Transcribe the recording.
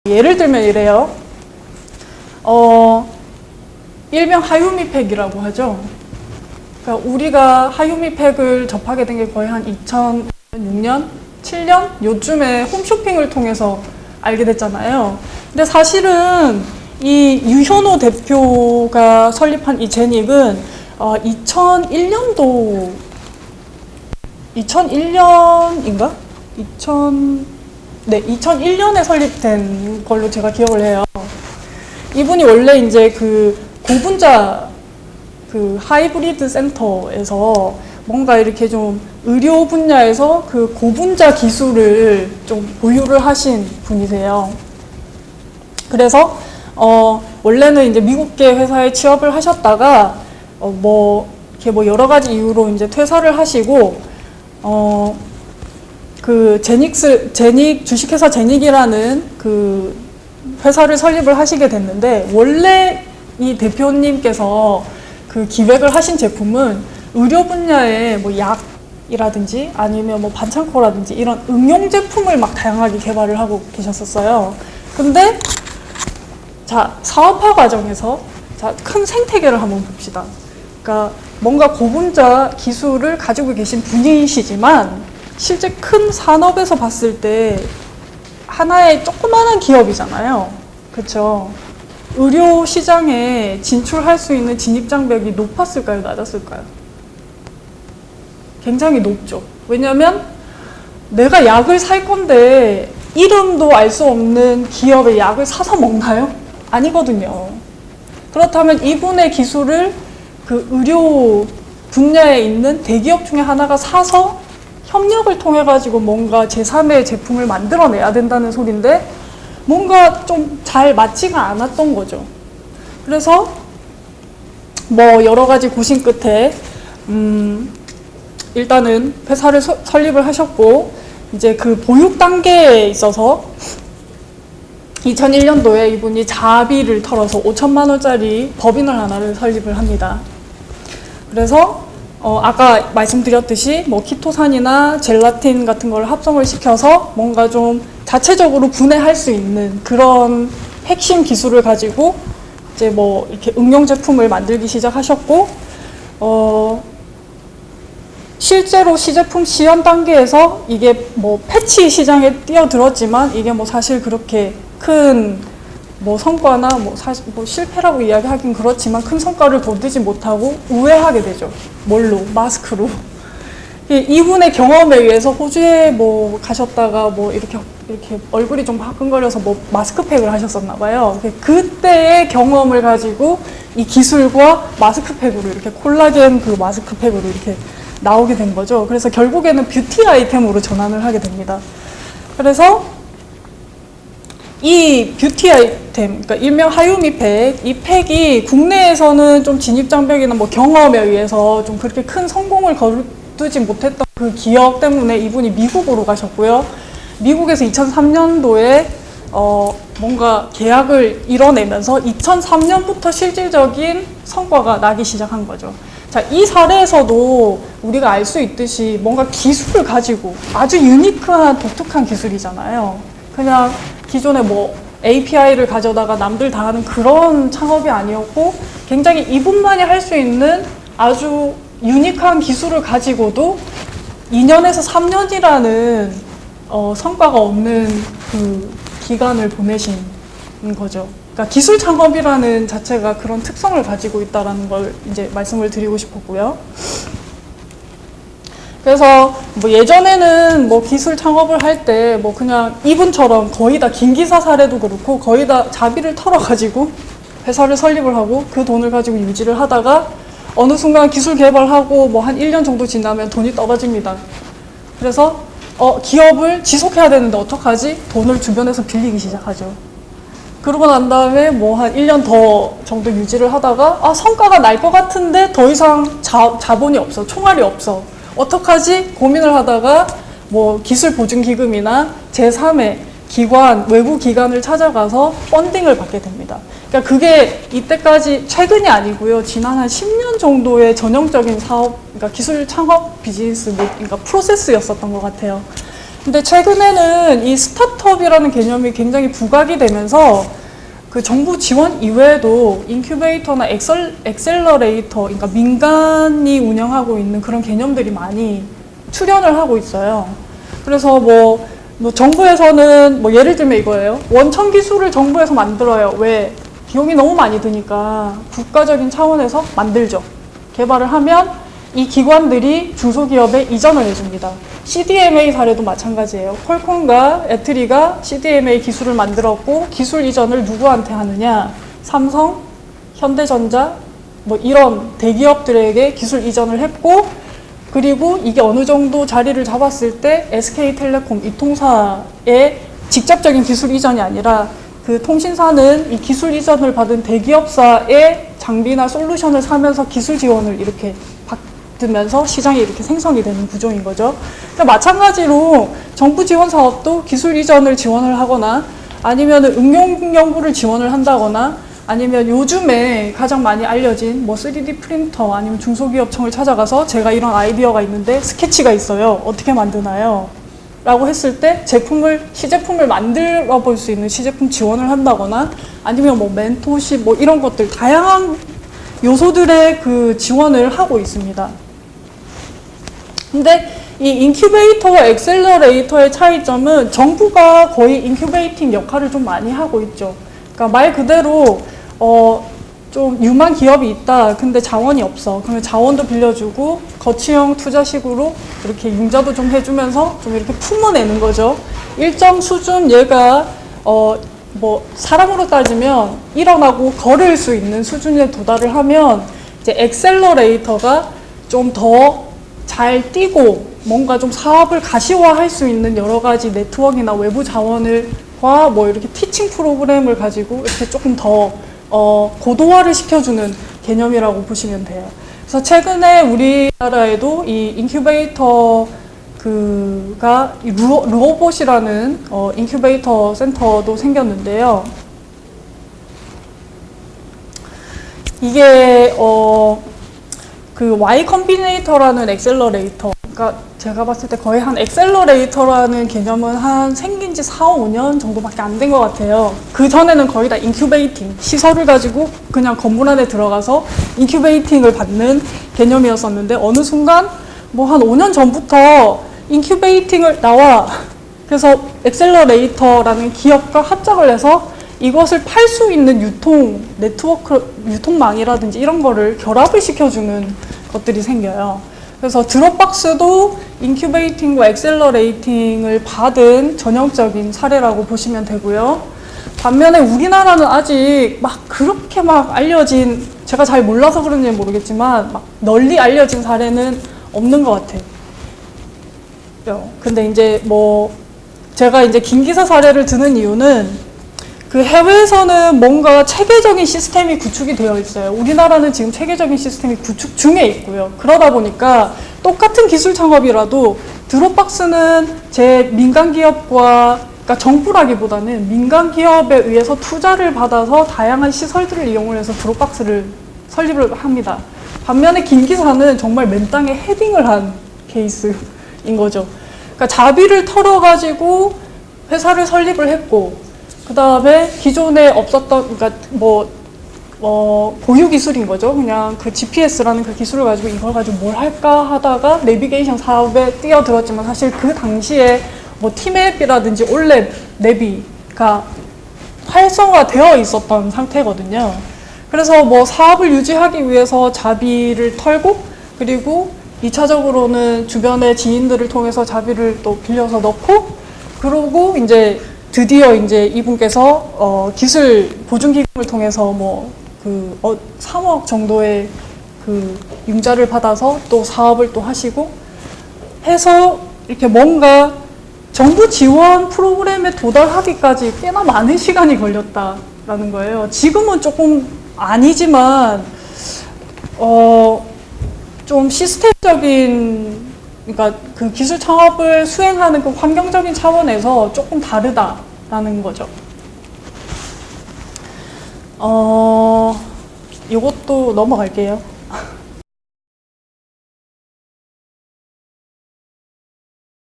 예를 들면 이래요. 일명 하유미팩이라고 하죠. 그러니까 우리가 하유미팩을 접하게 된 게 거의 한 2006년, 7년 요즘에 홈쇼핑을 통해서 알게 됐잖아요. 근데 사실은 이 유현호 대표가 설립한 이 제닉은 2001년인가? 2001년에 설립된 걸로 제가 기억을 해요. 이분이 원래 이제 그 고분자 그 하이브리드 센터에서 뭔가 이렇게 좀 의료 분야에서 그 고분자 기술을 좀 보유를 하신 분이세요. 그래서 원래는 이제 미국계 회사에 취업을 하셨다가 이렇게 여러 가지 이유로 이제 퇴사를 하시고 그 제닉 주식회사 제닉이라는 그 회사를 설립을 하시게 됐는데, 원래 이 대표님께서 그 기획을 하신 제품은 의료 분야의 뭐 약이라든지 아니면 뭐 반창고라든지 이런 응용 제품을 막 다양하게 개발을 하고 계셨었어요. 근데 자, 사업화 과정에서 큰 생태계를 한번 봅시다. 그러니까 뭔가 고분자 기술을 가지고 계신 분이시지만 실제 큰 산업에서 봤을 때 하나의 조그마한 기업이잖아요. 그렇죠? 의료 시장에 진출할 수 있는 진입장벽이 높았을까요? 낮았을까요? 굉장히 높죠. 왜냐하면 내가 약을 살 건데 이름도 알 수 없는 기업의 약을 사서 먹나요? 아니거든요. 그렇다면 이분의 기술을 그 의료 분야에 있는 대기업 중에 하나가 사서 협력을 통해 가지고 뭔가 제3의 제품을 만들어내야 된다는 소린데 뭔가 좀 잘 맞지가 않았던 거죠. 그래서 뭐 여러 가지 고심 끝에 일단은 회사를 설립을 하셨고, 이제 그 보육 단계에 있어서 2001년도에 이분이 자비를 털어서 5천만 원짜리 법인을 하나를 설립을 합니다. 그래서 아까 말씀드렸듯이 뭐 키토산이나 젤라틴 같은 걸 합성을 시켜서 뭔가 좀 자체적으로 분해할 수 있는 그런 핵심 기술을 가지고 이제 뭐 이렇게 응용 제품을 만들기 시작하셨고, 실제로 시제품 시연 단계에서 이게 뭐 패치 시장에 뛰어들었지만 이게 뭐 사실 그렇게 큰 뭐 성과나 뭐 사실 뭐 실패라고 이야기하긴 그렇지만 큰 성과를 거두지 못하고 우회하게 되죠. 뭘로? 마스크로. 이분의 경험에 의해서 호주에 뭐 가셨다가 뭐 이렇게 얼굴이 좀 화끈거려서 뭐 마스크팩을 하셨었나 봐요. 그때의 경험을 가지고 이 기술과 마스크팩으로 이렇게 콜라겐 그 마스크팩으로 이렇게 나오게 된 거죠. 그래서 결국에는 뷰티 아이템으로 전환을 하게 됩니다. 그래서 이 뷰티 아이템, 그러니까 일명 하유미팩, 이 팩이 국내에서는 좀 진입장벽이나 뭐 경험에 의해서 좀 그렇게 큰 성공을 거두지 못했던 그 기억 때문에 이분이 미국으로 가셨고요. 미국에서 2003년도에 뭔가 계약을 이뤄내면서 2003년부터 실질적인 성과가 나기 시작한 거죠. 자, 이 사례에서도 우리가 알 수 있듯이 뭔가 기술을 가지고 아주 유니크한 독특한 기술이잖아요. 그냥 기존에 뭐 API를 가져다가 남들 다 하는 그런 창업이 아니었고, 굉장히 이분만이 할 수 있는 아주 유니크한 기술을 가지고도 2년에서 3년이라는 성과가 없는 그 기간을 보내신 거죠. 그러니까 기술 창업이라는 자체가 그런 특성을 가지고 있다는 걸 이제 말씀을 드리고 싶었고요. 그래서 뭐 예전에는 뭐 기술 창업을 할 때 뭐 그냥 이분처럼 거의 다 김기사 사례도 그렇고 거의 다 자비를 털어가지고 회사를 설립을 하고 그 돈을 가지고 유지를 하다가 어느 순간 기술 개발하고 뭐 한 1년 정도 지나면 돈이 떨어집니다. 그래서 기업을 지속해야 되는데 어떡하지? 돈을 주변에서 빌리기 시작하죠. 그러고 난 다음에 뭐 한 1년 더 정도 유지를 하다가 성과가 날 것 같은데 더 이상 자본이 없어, 총알이 없어. 어떡하지? 고민을 하다가 뭐 기술보증기금이나 제3의 기관, 외부 기관을 찾아가서 펀딩을 받게 됩니다. 그러니까 그게 이때까지 최근이 아니고요. 지난 한 10년 정도의 전형적인 사업, 그러니까 기술 창업 비즈니스, 그러니까 프로세스였었던 것 같아요. 근데 최근에는 이 스타트업이라는 개념이 굉장히 부각이 되면서 그 정부 지원 이외에도 인큐베이터나 엑셀러레이터, 그러니까 민간이 운영하고 있는 그런 개념들이 많이 출현을 하고 있어요. 그래서 뭐 정부에서는 뭐 예를 들면 이거예요. 원천 기술을 정부에서 만들어요. 왜? 비용이 너무 많이 드니까 국가적인 차원에서 만들죠. 개발을 하면 이 기관들이 중소기업에 이전을 해줍니다. CDMA 사례도 마찬가지예요. 퀄콤과 애트리가 CDMA 기술을 만들었고 기술 이전을 누구한테 하느냐? 삼성, 현대전자 뭐 이런 대기업들에게 기술 이전을 했고 그리고 이게 어느 정도 자리를 잡았을 때 SK텔레콤 이 통사의 직접적인 기술 이전이 아니라 그 통신사는 이 기술 이전을 받은 대기업사의 장비나 솔루션을 사면서 기술 지원을 이렇게 받으면서 시장이 이렇게 생성이 되는 구조인 거죠. 그러니까 마찬가지로 정부 지원 사업도 기술 이전을 지원을 하거나 아니면 응용 연구를 지원을 한다거나 아니면 요즘에 가장 많이 알려진 뭐 3D 프린터 아니면 중소기업청을 찾아가서 제가 이런 아이디어가 있는데 스케치가 있어요. 어떻게 만드나요? 라고 했을 때 시제품을 만들어 볼 수 있는 시제품 지원을 한다거나 아니면 뭐 멘토십 뭐 이런 것들 다양한 요소들의 그 지원을 하고 있습니다. 근데 이 인큐베이터와 엑셀러레이터의 차이점은 정부가 거의 인큐베이팅 역할을 좀 많이 하고 있죠. 그러니까 말 그대로 좀 유망 기업이 있다. 근데 자원이 없어. 그러면 자원도 빌려주고 거치형 투자식으로 이렇게 융자도 좀 해주면서 좀 이렇게 품어내는 거죠. 일정 수준 얘가 뭐 사람으로 따지면 일어나고 걸을 수 있는 수준에 도달을 하면 이제 엑셀러레이터가 좀 더 잘 뛰고 뭔가 좀 사업을 가시화할 수 있는 여러 가지 네트워크나 외부 자원과 뭐 이렇게 티칭 프로그램을 가지고 이렇게 조금 더 고도화를 시켜주는 개념이라고 보시면 돼요. 그래서 최근에 우리나라에도 이 인큐베이터 가 루어봇이라는 인큐베이터 센터도 생겼는데요. 이게 그 Y 컴비네이터라는 엑셀러레이터, 그러니까 제가 봤을 때 거의 한 엑셀러레이터라는 개념은 한 생긴 지 4, 5년 정도밖에 안 된 것 같아요. 그 전에는 거의 다 인큐베이팅, 시설을 가지고 그냥 건물 안에 들어가서 인큐베이팅을 받는 개념이었었는데 어느 순간 뭐 한 5년 전부터 인큐베이팅을 그래서 엑셀러레이터라는 기업과 합작을 해서 이것을 팔 수 있는 유통망이라든지 이런 거를 결합을 시켜주는 것들이 생겨요. 그래서 드롭박스도 인큐베이팅과 엑셀러레이팅을 받은 전형적인 사례라고 보시면 되고요. 반면에 우리나라는 아직 막 그렇게 막 알려진, 제가 잘 몰라서 그런지는 모르겠지만 막 널리 알려진 사례는 없는 것 같아요. 근데 이제 뭐 제가 이제 김기사 사례를 드는 이유는 그 해외에서는 뭔가 체계적인 시스템이 구축이 되어 있어요. 우리나라는 지금 체계적인 시스템이 구축 중에 있고요. 그러다 보니까 똑같은 기술 창업이라도 드롭박스는 제 민간 기업과, 그러니까 정부라기보다는 민간 기업에 의해서 투자를 받아서 다양한 시설들을 이용을 해서 드롭박스를 설립을 합니다. 반면에 김기사는 정말 맨 땅에 헤딩을 한 케이스인 거죠. 그러니까 자비를 털어가지고 회사를 설립을 했고, 그 다음에 기존에 없었던, 그러니까 고유 기술인 거죠. 그냥 그 GPS라는 그 기술을 가지고 이걸 가지고 뭘 할까 하다가 내비게이션 사업에 뛰어들었지만 사실 그 당시에 뭐 티맵이라든지 올랩 내비가 활성화되어 있었던 상태거든요. 그래서 뭐 사업을 유지하기 위해서 자비를 털고 그리고 2차적으로는 주변의 지인들을 통해서 자비를 또 빌려서 넣고 그러고 이제 드디어 이제 이분께서 기술 보증기금을 통해서 뭐 3억 정도의 그 융자를 받아서 또 사업을 또 하시고 해서 이렇게 뭔가 정부 지원 프로그램에 도달하기까지 꽤나 많은 시간이 걸렸다라는 거예요. 지금은 조금 아니지만 좀 시스템적인, 그러니까 그 기술 창업을 수행하는 그 환경적인 차원에서 조금 다르다라는 거죠. 이것도 넘어갈게요.